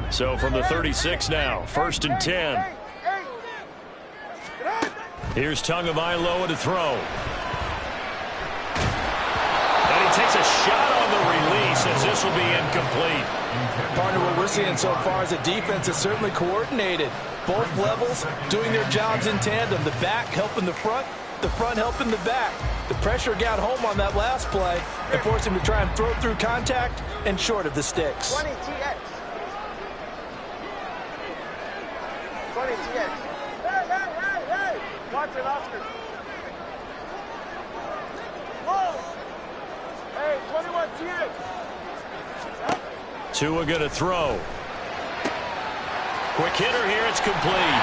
So from the 36 now, 1st and 10. Here's Tagovailoa to throw. And he takes a shot on the release as this will be incomplete. Partner, what we're seeing so far is the defense is certainly coordinated. Both levels doing their jobs in tandem. The back helping the front helping the back. The pressure got home on that last play and forced him to try and throw through contact and short of the sticks. 20 TX. 20 TX. Hey! Watson, Oscar. Whoa! Hey, 21 TX. Tua going to throw. Quick hitter here, it's complete.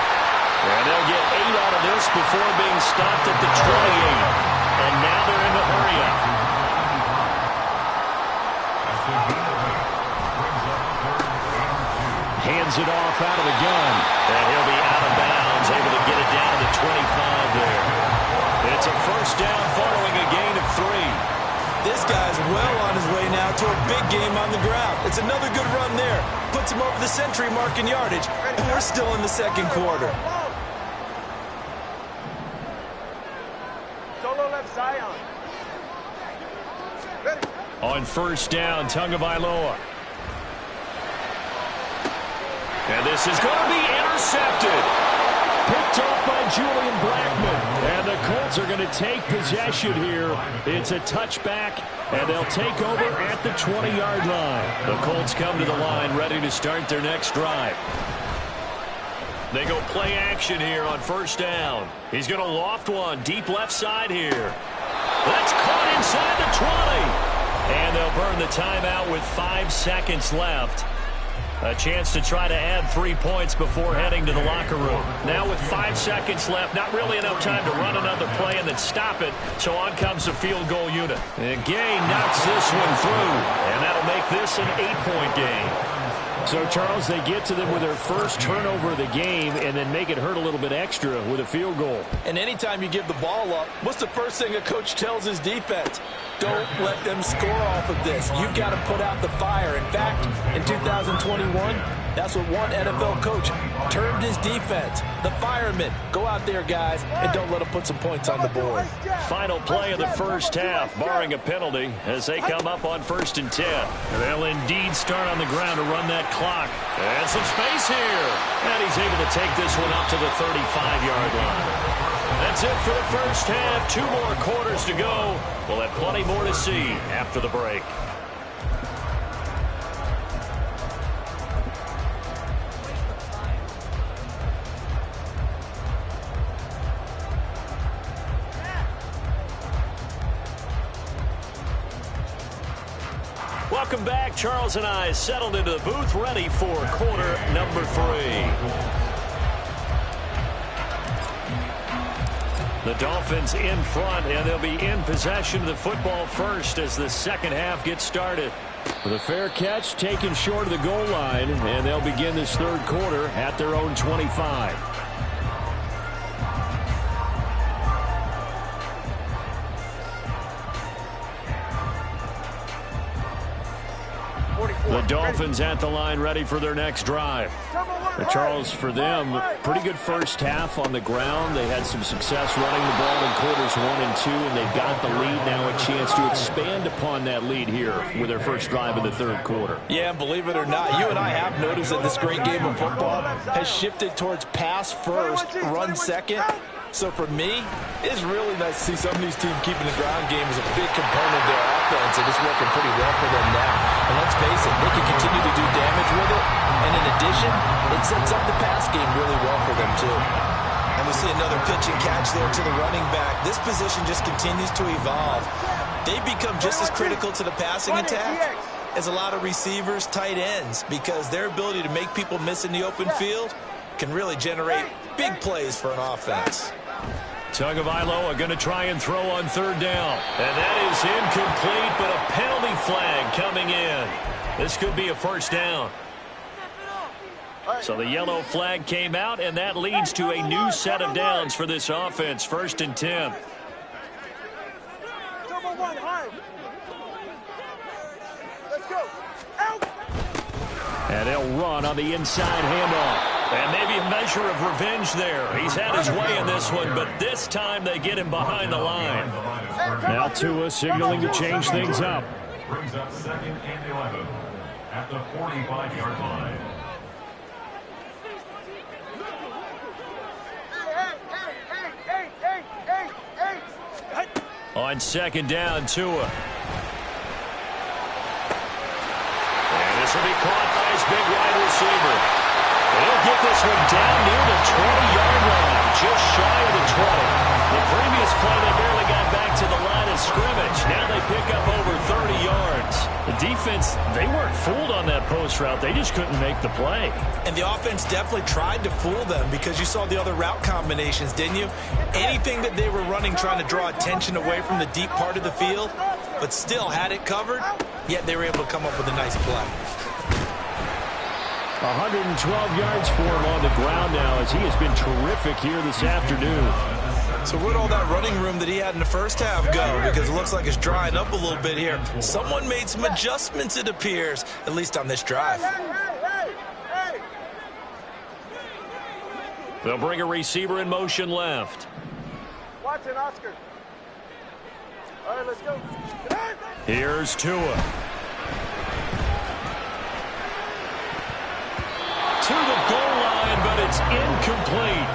And they'll get 8 out of this before being stopped at the 28. And now they're in the hurry-up. Hands it off out of the gun. And he'll be out of bounds, able to get it down to 25 there. It's a first down following a gain of 3. This guy's well on his way now to a big game on the ground. It's another good run there. Puts him over the century mark in yardage. And we're still in the second quarter. Solo left Zion. On first down, Tagovailoa. And this is going to be intercepted. Picked up by Julian Blackmon. And the Colts are going to take possession here. It's a touchback, and they'll take over at the 20-yard line. The Colts come to the line ready to start their next drive. They go play action here on first down. He's going to loft one deep left side here. That's caught inside the 20. And they'll burn the timeout with 5 seconds left. A chance to try to add 3 points before heading to the locker room. Now with 5 seconds left, not really enough time to run another play and then stop it. So on comes the field goal unit. And Gay knocks this one through. And that'll make this an 8-point game. So, Charles, they get to them with their first turnover of the game and then make it hurt a little bit extra with a field goal. And anytime you give the ball up, what's the first thing a coach tells his defense? Don't let them score off of this. You've got to put out the fire. In fact, in 2021, that's what one NFL coach termed his defense. The firemen. Go out there, guys, and don't let them put some points on the board. Final play of the first half, barring a penalty, as they come up on 1st and 10. They'll indeed start on the ground to run that clock. And some space here. And he's able to take this one up to the 35-yard line. That's it for the first half. 2 more quarters to go. We'll have plenty more to see after the break. Welcome back. Charles and I settled into the booth, ready for quarter number 3. The Dolphins in front, and they'll be in possession of the football first as the second half gets started. With a fair catch taken short of the goal line, and they'll begin this third quarter at their own 25. The Dolphins at the line ready for their next drive. Charles, for them, pretty good first half on the ground. They had some success running the ball in quarters 1 and 2, and they've got the lead now, a chance to expand upon that lead here with their first drive in the third quarter. Yeah, believe it or not, you and I have noticed that this great game of football has shifted towards pass first, run second. So for me, it's really nice to see some of these teams keeping the ground game as a big component of their offense, and it's working pretty well for them now. And let's face it, they can continue to do damage with it. And in addition, it sets up the pass game really well for them too. And we see another pitch and catch there to the running back. This position just continues to evolve. They become just as critical to the passing attack as a lot of receivers, tight ends, because their ability to make people miss in the open field can really generate big plays for an offense. Tagovailoa going to try and throw on third down. And that is incomplete, but a penalty flag coming in. This could be a first down. So the yellow flag came out, and that leads to a new set of downs for this offense. 1st and 10. And he'll run on the inside handoff. And maybe a measure of revenge there. He's had his way in this one, but this time they get him behind the line. Now Tua signaling to change things up. Brings up 2nd and 11 at the 45-yard line. On 2nd down, Tua. And this will be caught by his big wide receiver. He'll get this one down near the 20-yard line, just shy of the 20. The previous play, they barely got back to the line of scrimmage. Now they pick up over 30 yards. The defense, they weren't fooled on that post route. They just couldn't make the play. And the offense definitely tried to fool them because you saw the other route combinations, didn't you? Anything that they were running trying to draw attention away from the deep part of the field, but still had it covered, yet they were able to come up with a nice play. 112 yards for him on the ground now as he has been terrific here this afternoon. So where'd all that running room that he had in the first half go? Because it looks like it's drying up a little bit here. Someone made some adjustments, it appears, at least on this drive. They'll bring a receiver in motion left. Watson, Oscar. All right, let's go. Here's Tua. To the goal line, but it's incomplete.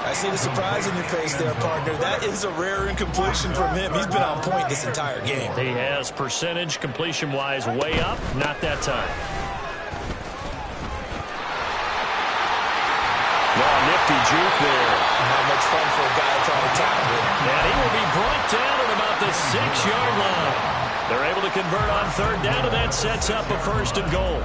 I see the surprise in your face there, partner. That is a rare incompletion from him. He's been on point this entire game. He has percentage completion-wise way up. Not that time. Oh, nifty juke there. Not much fun for a guy trying to tackle it. And he will be brought down at about the 6-yard line. They're able to convert on 3rd down, and that sets up a 1st and goal.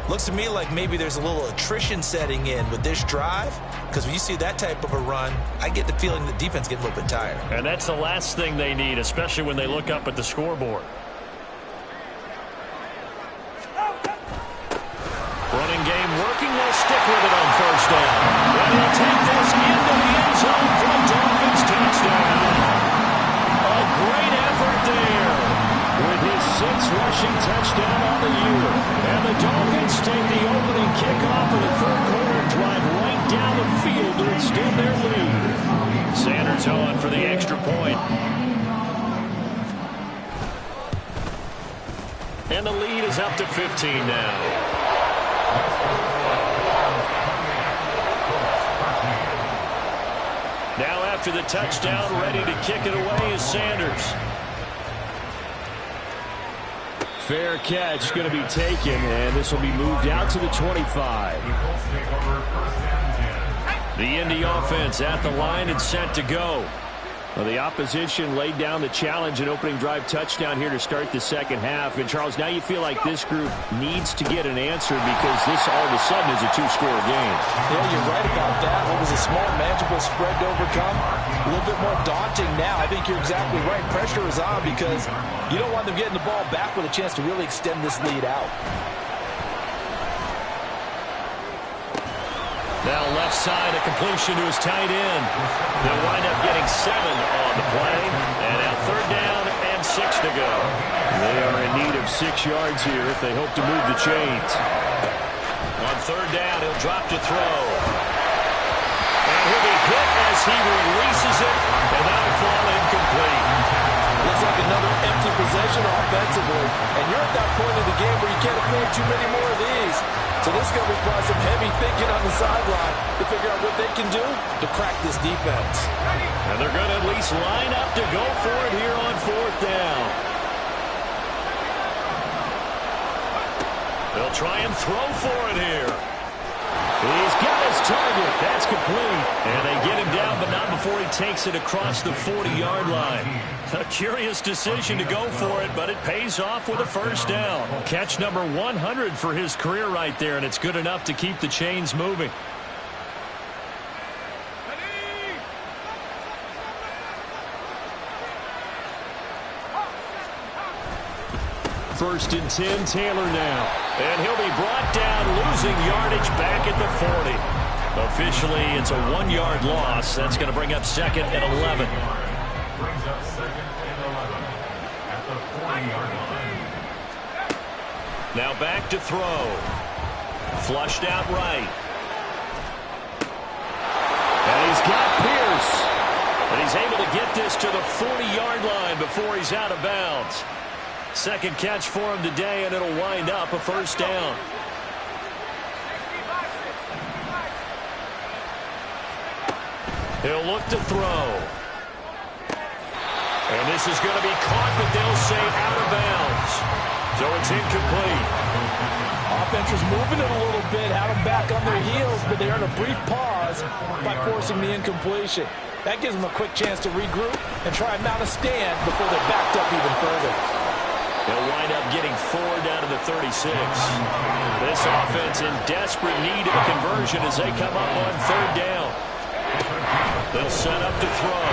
Looks to me like maybe there's a little attrition setting in with this drive, because when you see that type of a run, I get the feeling the defense gets a little bit tired. And that's the last thing they need, especially when they look up at the scoreboard. Running game working. They'll stick with it on 1st down. And he'll take this into the end zone for a Dolphins touchdown. A great effort there with his 6th rushing touchdown on the year. And the Dolphins take the opening kickoff of the 3rd quarter and drive right down the field to extend their lead. Sanders on for the extra point. And the lead is up to 15 now. Now after the touchdown, ready to kick it away is Sanders. Fair catch going to be taken, and this will be moved out to the 25. The Indy offense at the line and set to go. Well, the opposition laid down the challenge and opening drive touchdown here to start the 2nd half. And, Charles, now you feel like this group needs to get an answer because this all of a sudden is a 2-score game. Yeah, you're right about that. What was a small, manageable spread to overcome? A little bit more daunting now. I think you're exactly right. Pressure is on because you don't want them getting the ball back with a chance to really extend this lead out. Now left side, a completion to his tight end. They'll wind up getting 7 on the play. And now 3rd down and 6 to go. They are in need of 6 yards here if they hope to move the chains. On 3rd down, he'll drop to throw. And he'll be hit as he releases it. And that'll fall incomplete. Looks like another empty possession offensively. And you're at that point in the game where you can't afford too many more of these. So this is going to require some heavy thinking on the sideline to figure out what they can do to crack this defense. And they're going to at least line up to go for it here on 4th down. They'll try and throw for it here. He's got his target. That's complete. And they get him down, but not before he takes it across the 40-yard line. A curious decision to go for it, but it pays off with a 1st down. Catch number 100 for his career right there, and it's good enough to keep the chains moving. First and 10, Taylor now. And he'll be brought down, losing yardage back at the 40. Officially, it's a 1-yard loss. That's going to bring up 2nd and 11. Brings up 2nd and 11 at the 40-yard line. Now back to throw. Flushed out right. And he's got Pierce. And he's able to get this to the 40-yard line before he's out of bounds. Second catch for him today, and it'll wind up a first down. He'll look to throw. And this is going to be caught, but they'll say out of bounds. So it's incomplete. Offense was moving it a little bit, had them back on their heels, but they earned a brief pause by forcing the incompletion. That gives them a quick chance to regroup and try and mount a stand before they're backed up even further. They'll wind up getting 4 down to the 36. This offense in desperate need of a conversion as they come up on third down. They'll set up to throw.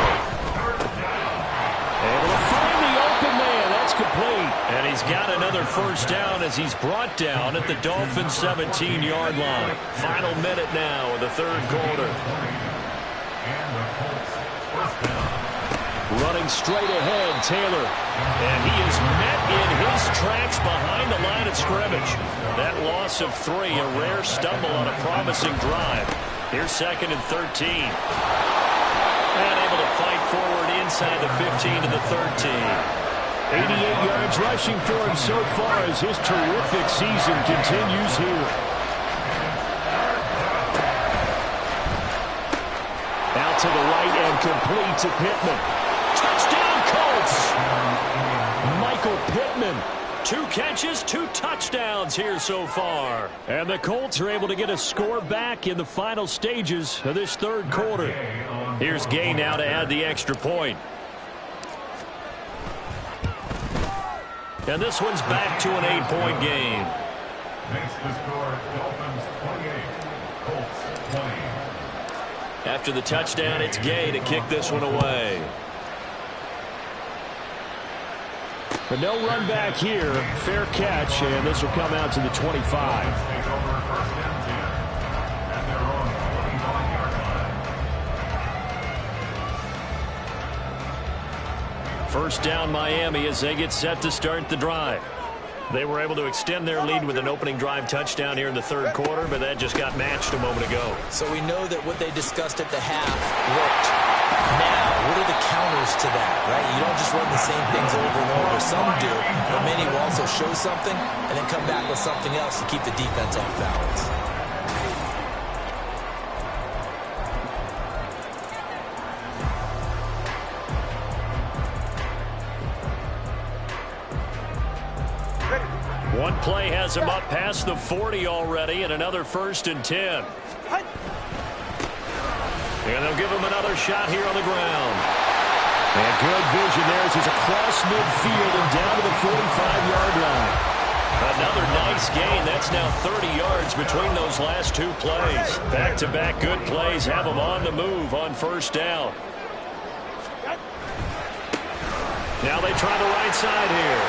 Able to find the open man. That's complete. And he's got another first down as he's brought down at the Dolphins' 17-yard line. Final minute now of the third quarter. Running straight ahead, Taylor. And he is met in his tracks behind the line of scrimmage. That loss of 3, a rare stumble on a promising drive. Here's 2nd and 13. And able to fight forward inside the 15 to the 13. 88 yards rushing for him so far as his terrific season continues here. Out to the right and complete to Pittman. Touchdown, Colts! Michael Pittman. 2 catches, 2 touchdowns here so far. And the Colts are able to get a score back in the final stages of this third quarter. Here's Gay now to add the extra point. And this one's back to an 8-point game. Makes the score Dolphins 28, Colts 20. After the touchdown, it's Gay to kick this one away. But no run back here. Fair catch, and this will come out to the 25. Take over 1st and 10 at their own 25-yard line. First down, Miami, as they get set to start the drive. They were able to extend their lead with an opening drive touchdown here in the third quarter, but that just got matched a moment ago. So we know that what they discussed at the half worked. Now, what are the counters to that, right? You don't just run the same things over and over. Some do, but many will also show something and then come back with something else to keep the defense off balance. One play has him up past the 40 already, and another 1st and 10. And they'll give him another shot here on the ground. And good vision there as he's across midfield and down to the 45-yard line. Another nice gain. That's now 30 yards between those last 2 plays. Back-to-back good plays have them on the move on first down. Now they try the right side here.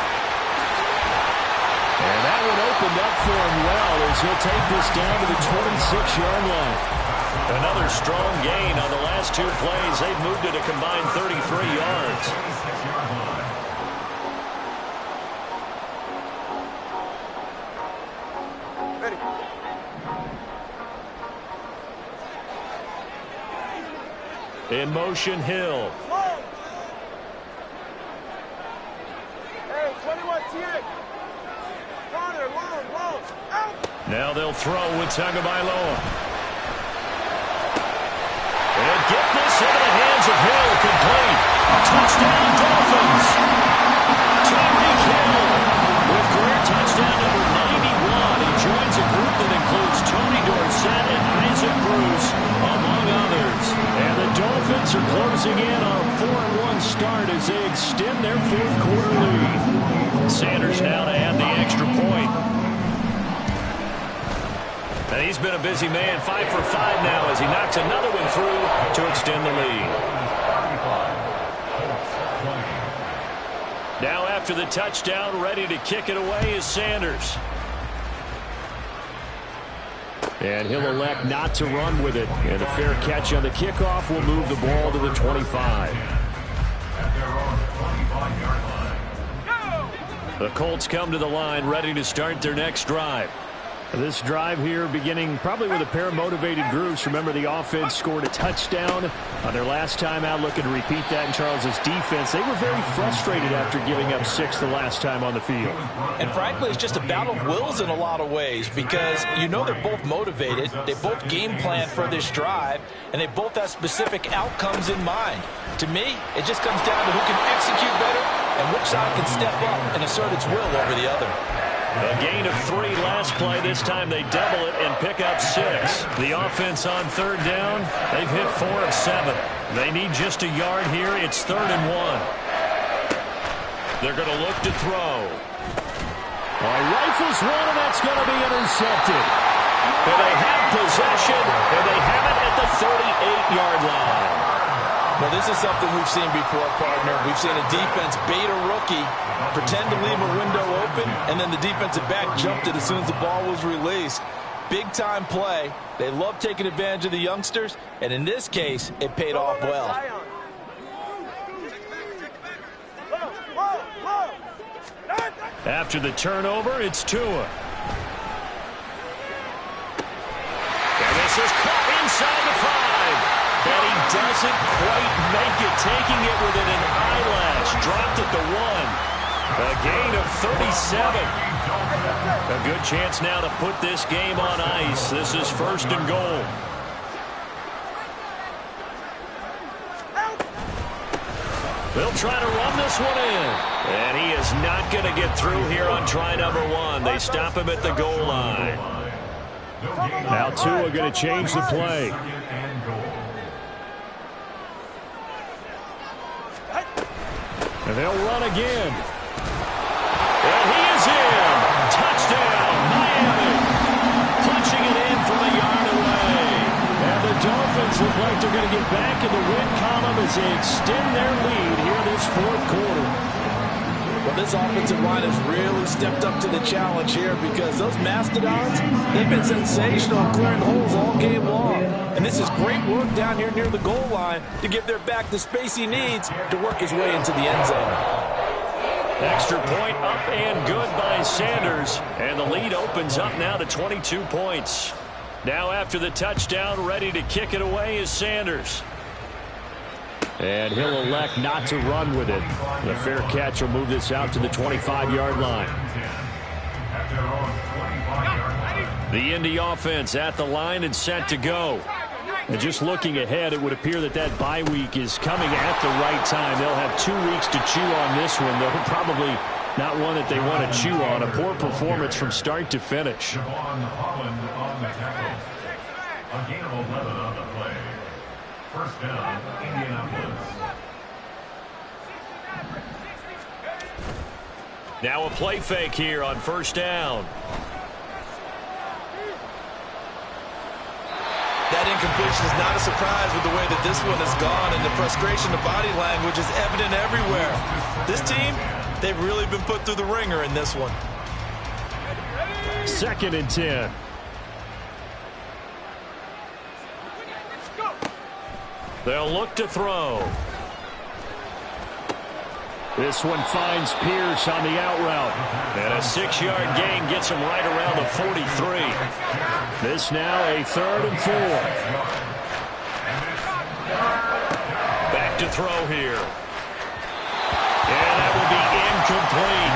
And that one opened up for him well as he'll take this down to the 26-yard line. Another strong gain on the last 2 plays. They've moved it a combined 33 yards. In motion, Hill. Hey, 21 TX. Corner, long, out. Now they'll throw with Tagovailoa. And get this into the hands of Hill, complete. Touchdown, Dolphins. Tyreek Hill with career touchdown number 91. He joins a group that includes Tony Dorsett and Isaac Bruce, among others. And the Dolphins are closing in on a 4-1 start as they extend their fourth quarter lead. Sanders now to add the extra point. And he's been a busy man, 5 for 5 now as he knocks another one through to extend the lead. Now after the touchdown, ready to kick it away is Sanders. And he'll elect not to run with it. And a fair catch on the kickoff will move the ball to the 25. The Colts come to the line ready to start their next drive. This drive here beginning probably with a pair of motivated groups. Remember, the offense scored a touchdown on their last time out, looking to repeat that in Charles's defense. They were very frustrated after giving up 6 the last time on the field. And frankly, it's just a battle of wills in a lot of ways because you know they're both motivated. They both game plan for this drive, and they both have specific outcomes in mind. To me, it just comes down to who can execute better and which side can step up and assert its will over the other. A gain of 3 last play. This time they double it and pick up 6. The offense on 3rd down, they've hit 4 of 7. They need just a yard here. It's 3rd and 1. They're going to look to throw. Rifles one, and that's going to be intercepted. And they have possession, and they have it at the 38-yard line. Well, this is something we've seen before, partner. We've seen a defense bait a rookie, pretend to leave a window open, and then the defensive back jumped it as soon as the ball was released. Big-time play. They love taking advantage of the youngsters, and in this case, it paid off well. After the turnover, it's Tua. And this is caught inside the 5. And he doesn't quite make it, taking it within an eyelash. Dropped at the 1. A gain of 37. A good chance now to put this game on ice. This is 1st and goal. They'll try to run this one in. And he is not going to get through here on try number 1. They stop him at the goal line. Now Tua going to change the play. And they'll run again. And he is in. Touchdown, Miami. Punching it in from a yard away. And the Dolphins look like they're going to get back in the win column as they extend their lead here this 4th quarter. Well, this offensive line has really stepped up to the challenge here because those Mastodons, they've been sensational clearing holes all game long. And this is great work down here near the goal line to give their back the space he needs to work his way into the end zone. Extra point up and good by Sanders. And the lead opens up now to 22 points. Now after the touchdown, ready to kick it away is Sanders. And he'll elect not to run with it. The fair catch will move this out to the 25-yard line. The Indy offense at the line and set to go. And just looking ahead, it would appear that that bye week is coming at the right time. They'll have 2 weeks to chew on this one, though probably not one that they want to chew on. A poor performance from start to finish. A gain of 11 on the play. 1st down, Indianapolis. Now a play fake here on 1st down. That incompletion is not a surprise with the way that this one has gone, and the frustration, the body language is evident everywhere. This team, they've really been put through the ringer in this one. 2nd and 10. They'll look to throw. This one finds Pierce on the out route. And a 6-yard gain gets him right around the 43. This now a 3rd and 4. Back to throw here. And that will be incomplete.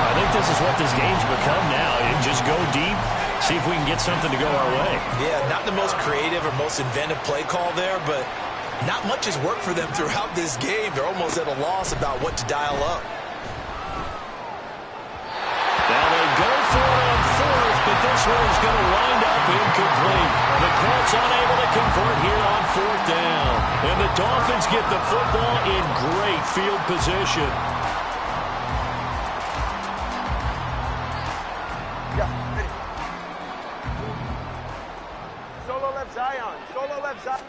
I think this is what this game's become now. You just go deep, see if we can get something to go our way. Yeah, not the most creative or most inventive play call there, but not much has worked for them throughout this game. They're almost at a loss about what to dial up. Now they go for it on 4th, but this one is going to wind up incomplete. The Colts unable to convert here on 4th down. And the Dolphins get the football in great field position. Solo left Zion. Solo left Zion.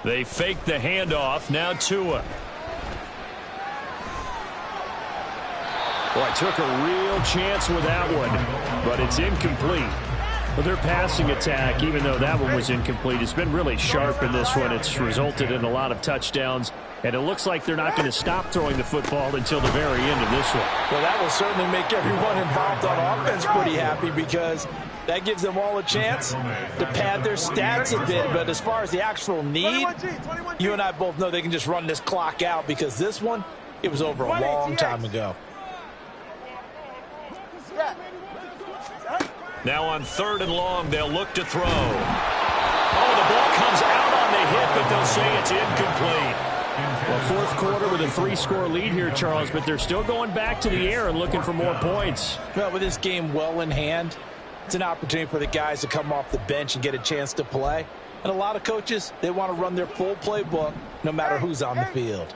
They fake the handoff. Now Tua. Boy, took a real chance with that one, but it's incomplete. Well, their passing attack, even though that one was incomplete, has been really sharp in this one. It's resulted in a lot of touchdowns, and it looks like they're not going to stop throwing the football until the very end of this one. Well, that will certainly make everyone involved on offense pretty happy because that gives them all a chance to pad their stats a bit. But as far as the actual need, you and I both know they can just run this clock out because this one, it was over a long time ago. Now on 3rd and long, they'll look to throw. Oh, the ball comes out on the hit, but they'll say it's incomplete. Well, fourth quarter with a 3-score lead here, Charles, but they're still going back to the air and looking for more points. Well, with this game well in hand, it's an opportunity for the guys to come off the bench and get a chance to play. And a lot of coaches, they want to run their full playbook no matter who's on the field.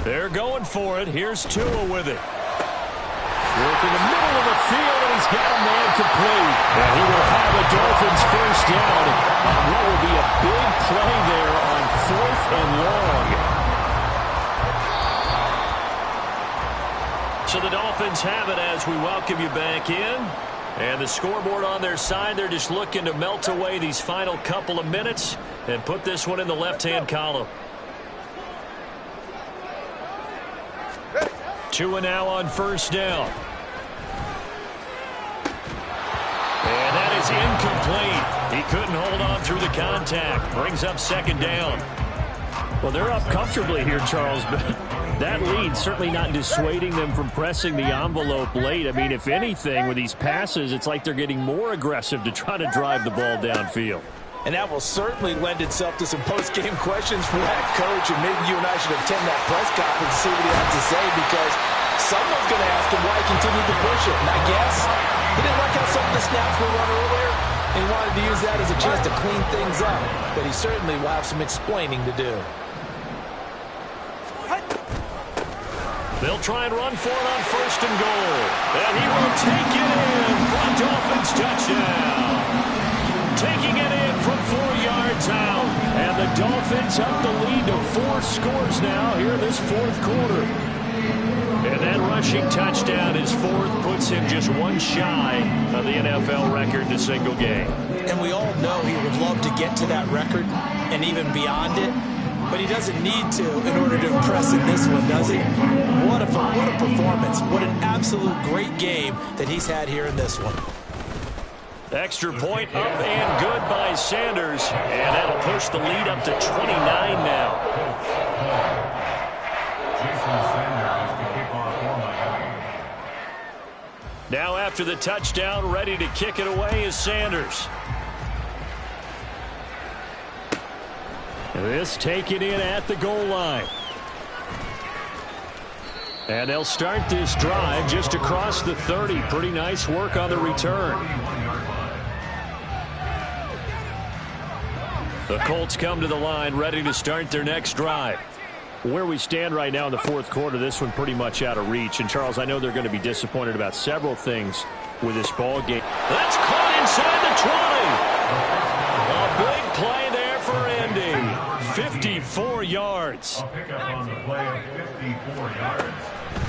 They're going for it. Here's Tua with it. Working the middle of the field, and he's got a man complete. And he will have a Dolphins first down on what will be a big play there on 4th and long. So the Dolphins have it as we welcome you back in. And the scoreboard on their side, they're just looking to melt away these final couple of minutes and put this one in the left-hand column. Tua now on first down. And that is incomplete. He couldn't hold on through the contact. Brings up 2nd down. Well, they're up comfortably here, Charles, but that lead certainly not dissuading them from pressing the envelope late. I mean, if anything, with these passes, it's like they're getting more aggressive to try to drive the ball downfield. And that will certainly lend itself to some post-game questions for that coach, and maybe you and I should attend that press conference and see what he has to say, because someone's going to ask him why he continued to push it. And I guess he didn't like how some of the snaps were run earlier, and he wanted to use that as a chance to clean things up. But he certainly will have some explaining to do. They'll try and run for it on 1st and goal. And he will take it in for a Dolphins touchdown. Taking it in from 4 yards out. And the Dolphins up the lead to 4 scores now here in this 4th quarter. And that rushing touchdown, his 4th, puts him just one shy of the NFL record in a single game. And we all know he would love to get to that record and even beyond it. But he doesn't need to in order to impress in this one, does he? What a performance. What an absolute great game that he's had here in this one. Extra point up and good by Sanders. And that'll push the lead up to 29 now. Now after the touchdown, ready to kick it away is Sanders. This taken in at the goal line. And they'll start this drive just across the 30. Pretty nice work on the return. The Colts come to the line, ready to start their next drive. Where we stand right now in the 4th quarter, this one pretty much out of reach. And, Charles, I know they're going to be disappointed about several things with this ball game. That's caught inside the 20. A big play there for Indy. 54 yards. A pickup on the play of 54 yards.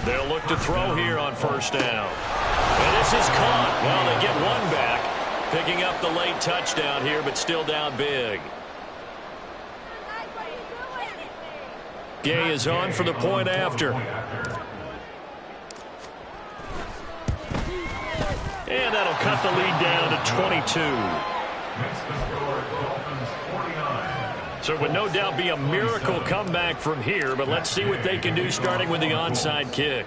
They'll look to throw here on 1st down. And this is caught. Well, they get one back. Picking up the late touchdown here, but still down big. Gay is on for the point after. And that'll cut the lead down to 22. So it would no doubt be a miracle comeback from here, but let's see what they can do starting with the onside kick.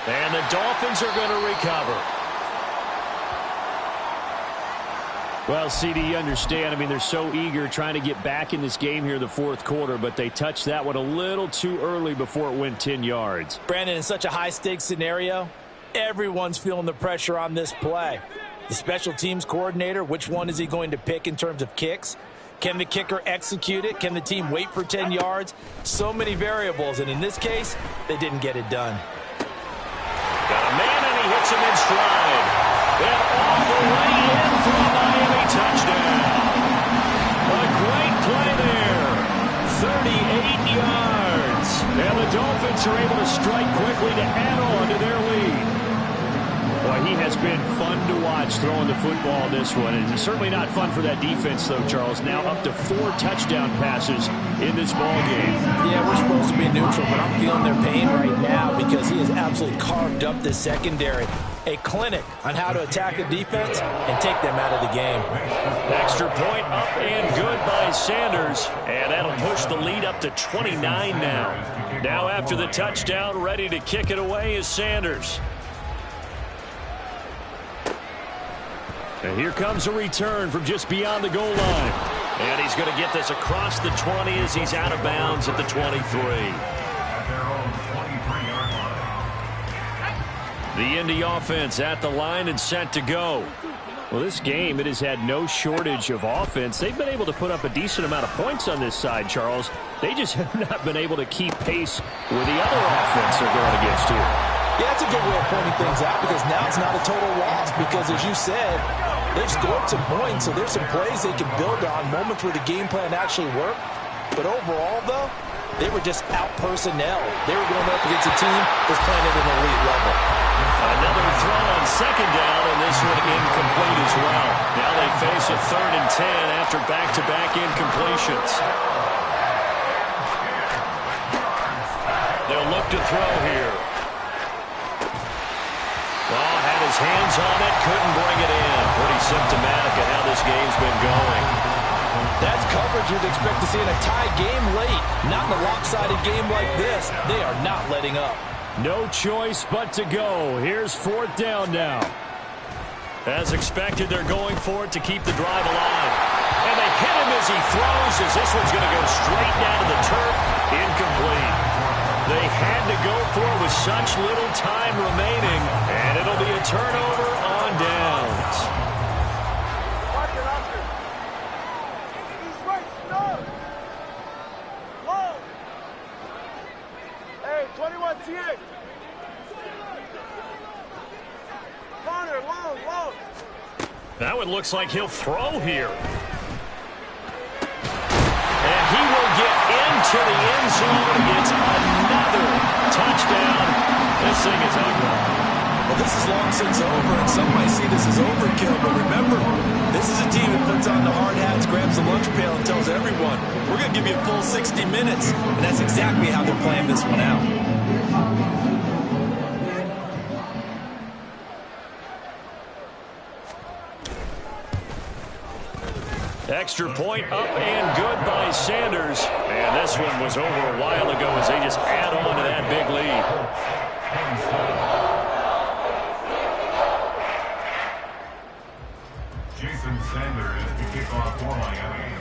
And the Dolphins are going to recover. Well, CD, you understand. I mean, they're so eager trying to get back in this game here in the 4th quarter, but they touched that one a little too early before it went 10 yards. Brandon, in such a high-stakes scenario, everyone's feeling the pressure on this play. The special teams coordinator, which one is he going to pick in terms of kicks? Can the kicker execute it? Can the team wait for 10 yards? So many variables, and in this case, they didn't get it done. Got a man, and he hits him in stride. And all the way in for a Miami touchdown. A great play there. Colts are able to strike quickly to add on to their lead. Boy, he has been fun to watch throwing the football this one. It's certainly not fun for that defense, though, Charles. Now up to 4 touchdown passes in this ball game. Yeah, we're supposed to be neutral, but I'm feeling their pain right now because he has absolutely carved up this secondary. A clinic on how to attack a defense and take them out of the game. Extra point up and good by Sanders. And that'll push the lead up to 29 now. Now after the touchdown, ready to kick it away is Sanders. And here comes a return from just beyond the goal line. And he's going to get this across the 20 as he's out of bounds at the 23. The Indy offense at the line and set to go. Well, this game, it has had no shortage of offense. They've been able to put up a decent amount of points on this side, Charles. They just have not been able to keep pace with the other offense they're going against here. Yeah, that's a good way of pointing things out because now it's not a total loss because, as you said, they've scored some points, so there's some plays they can build on, moments where the game plan actually worked. But overall, though, they were just out personnel. They were going up against a team that's playing at an elite level. Another throw on second down, and this one incomplete as well. Now they face a 3rd and 10 after back-to-back incompletions. They'll look to throw here. Well, had his hands on it, couldn't bring it in. Pretty symptomatic of how this game's been going. That's coverage you'd expect to see in a tie game late. Not in a lopsided game like this. They are not letting up. No choice but to go. Here's 4th down now. As expected, they're going for it to keep the drive alive. And they hit him as he throws, as this one's going to go straight down to the turf. Incomplete. They had to go for it with such little time remaining, and it'll be a turnover on downs. Watch it, Oscar. He's right, stop. Low. Hey, 21 TX. Corner, long. Now it looks like he'll throw here. And he will get into the end zone. It's another touchdown. This thing is ugly. Well, this is long since over, and some might see this as overkill. But remember, this is a team that puts on the hard hats, grabs the lunch pail, and tells everyone, we're going to give you a full 60 minutes. And that's exactly how they're playing this one out. Extra point up and good by Sanders. And this one was over a while ago as they just add on to that big lead. Jason Sanders to kick off for Miami.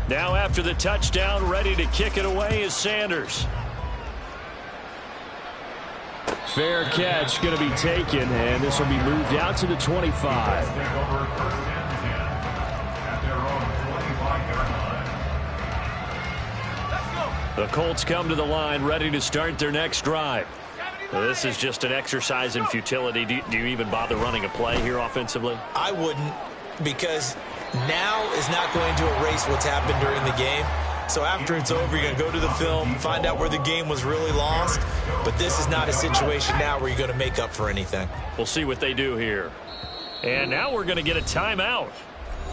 Now after the touchdown, ready to kick it away is Sanders. Fair catch going to be taken, and this will be moved out to the 25. The Colts come to the line, ready to start their next drive. This is just an exercise in futility. Do you even bother running a play here offensively? I wouldn't, because now is not going to erase what's happened during the game. So after it's over, you're going to go to the film, find out where the game was really lost. But this is not a situation now where you're going to make up for anything. We'll see what they do here. And now we're going to get a timeout.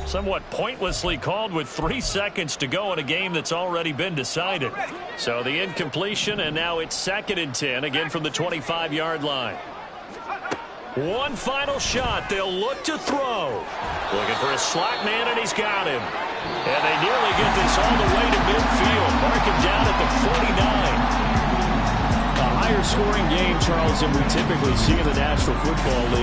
Somewhat pointlessly called with 3 seconds to go in a game that's already been decided. So the incompletion, and now it's 2nd and 10, again from the 25-yard line. One final shot. They'll look to throw. Looking for a slot man, and he's got him. And they nearly get this all the way to midfield. Mark him down at the 49. A higher scoring game, Charles, than we typically see in the National Football League.